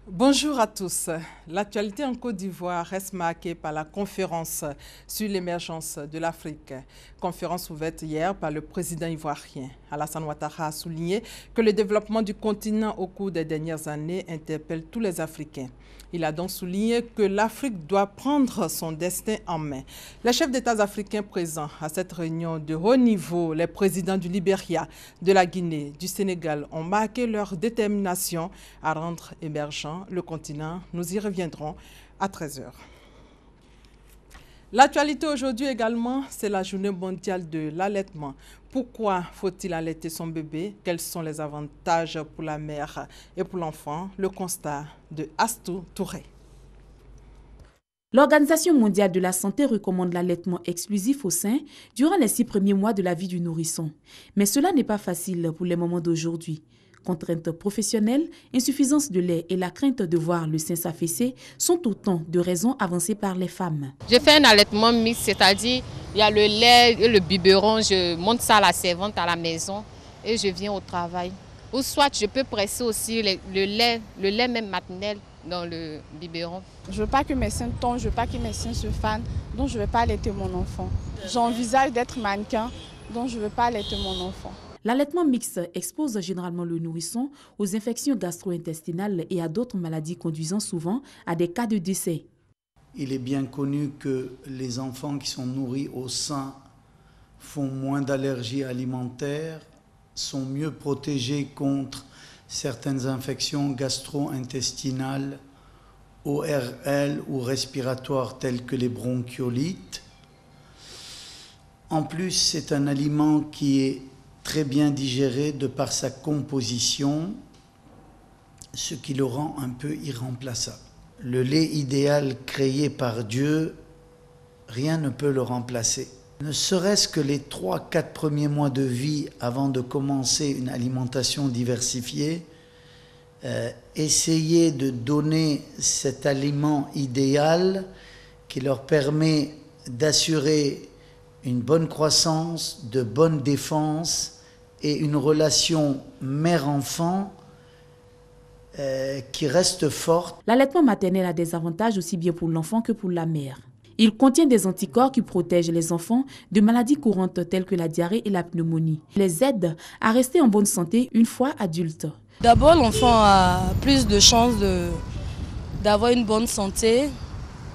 Bonjour à tous. L'actualité en Côte d'Ivoire reste marquée par la conférence sur l'émergence de l'Afrique. Conférence ouverte hier par le président ivoirien. Alassane Ouattara a souligné que le développement du continent au cours des dernières années interpelle tous les Africains. Il a donc souligné que l'Afrique doit prendre son destin en main. Les chefs d'État africains présents à cette réunion de haut niveau, les présidents du Libéria, de la Guinée, du Sénégal, ont marqué leur détermination à rendre émergent le continent. Nous y reviendrons à 13 h. L'actualité aujourd'hui également, c'est la journée mondiale de l'allaitement. Pourquoi faut-il allaiter son bébé? Quels sont les avantages pour la mère et pour l'enfant? Le constat de Astou Touré. L'Organisation mondiale de la santé recommande l'allaitement exclusif au sein durant les 6 premiers mois de la vie du nourrisson. Mais cela n'est pas facile pour les mamans d'aujourd'hui. Contraintes professionnelles, insuffisance de lait et la crainte de voir le sein s'affaisser sont autant de raisons avancées par les femmes. Je fais un allaitement mixte, c'est-à-dire il y a le lait et le biberon, je monte ça à la servante à la maison et je viens au travail. Ou soit je peux presser aussi le lait même maternel dans le biberon. Je ne veux pas que mes seins tombent, je ne veux pas que mes seins se fanent, donc je ne veux pas allaiter mon enfant. J'envisage d'être mannequin, donc je ne veux pas allaiter mon enfant. L'allaitement mixte expose généralement le nourrisson aux infections gastro-intestinales et à d'autres maladies conduisant souvent à des cas de décès. Il est bien connu que les enfants qui sont nourris au sein font moins d'allergies alimentaires, sont mieux protégés contre certaines infections gastro-intestinales, ORL ou respiratoires telles que les bronchiolites. En plus, c'est un aliment qui est très bien digéré de par sa composition, ce qui le rend un peu irremplaçable. Le lait idéal créé par Dieu, rien ne peut le remplacer. Ne serait-ce que les 3-4 premiers mois de vie avant de commencer une alimentation diversifiée, essayer de donner cet aliment idéal qui leur permet d'assurer une bonne croissance, de bonnes défenses et une relation mère-enfant qui reste forte. L'allaitement maternel a des avantages aussi bien pour l'enfant que pour la mère. Il contient des anticorps qui protègent les enfants de maladies courantes telles que la diarrhée et la pneumonie. Il les aide à rester en bonne santé une fois adulte. D'abord, l'enfant a plus de chances d'avoir une bonne santé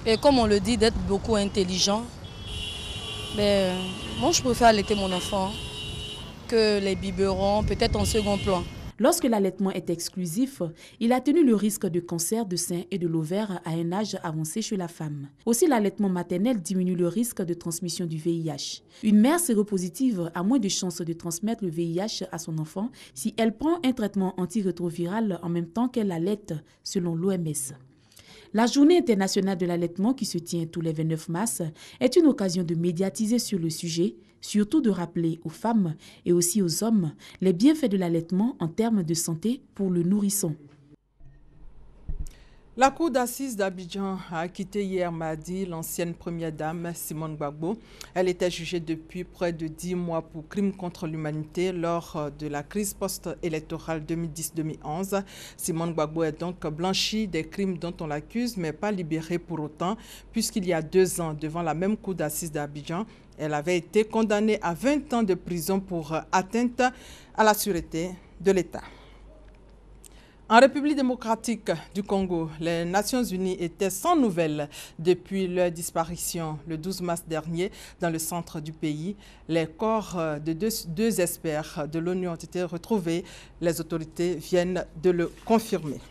et comme on le dit, d'être beaucoup intelligent. Mais moi, je préfère allaiter mon enfant que les biberons, peut-être en second plan. Lorsque l'allaitement est exclusif, il atténue le risque de cancer de sein et de l'ovaire à un âge avancé chez la femme. Aussi, l'allaitement maternel diminue le risque de transmission du VIH. Une mère séropositive a moins de chances de transmettre le VIH à son enfant si elle prend un traitement antirétroviral en même temps qu'elle allaite, selon l'OMS. La Journée internationale de l'allaitement qui se tient tous les 29 mars est une occasion de médiatiser sur le sujet, surtout de rappeler aux femmes et aussi aux hommes les bienfaits de l'allaitement en termes de santé pour le nourrisson. La cour d'assises d'Abidjan a acquitté hier mardi l'ancienne première dame Simone Gbagbo. Elle était jugée depuis près de 10 mois pour crimes contre l'humanité lors de la crise post-électorale 2010-2011. Simone Gbagbo est donc blanchie des crimes dont on l'accuse, mais pas libérée pour autant, puisqu'il y a 2 ans, devant la même cour d'assises d'Abidjan, elle avait été condamnée à 20 ans de prison pour atteinte à la sûreté de l'État. En République démocratique du Congo, les Nations Unies étaient sans nouvelles depuis leur disparition le 12 mars dernier dans le centre du pays. Les corps de deux experts de l'ONU ont été retrouvés. Les autorités viennent de le confirmer.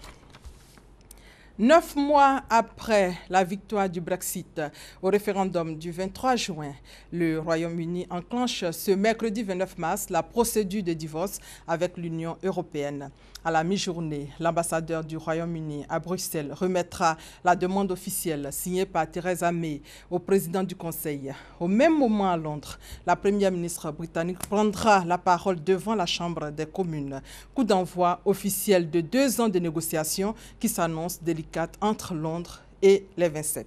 9 mois après la victoire du Brexit au référendum du 23 juin, le Royaume-Uni enclenche ce mercredi 29 mars la procédure de divorce avec l'Union européenne. À la mi-journée, l'ambassadeur du Royaume-Uni à Bruxelles remettra la demande officielle signée par Theresa May au président du Conseil. Au même moment à Londres, la première ministre britannique prendra la parole devant la Chambre des communes. Coup d'envoi officiel de 2 ans de négociations qui s'annoncent délicates entre Londres et les 27.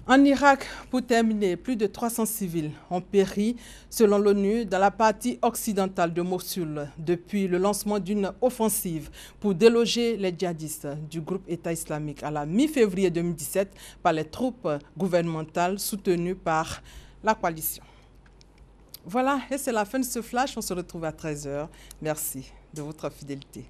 En Irak, pour terminer, plus de 300 civils ont péri, selon l'ONU, dans la partie occidentale de Mossoul depuis le lancement d'une offensive pour déloger les djihadistes du groupe État islamique à la mi-février 2017 par les troupes gouvernementales soutenues par la coalition. Voilà, et c'est la fin de ce flash. On se retrouve à 13h. Merci de votre fidélité.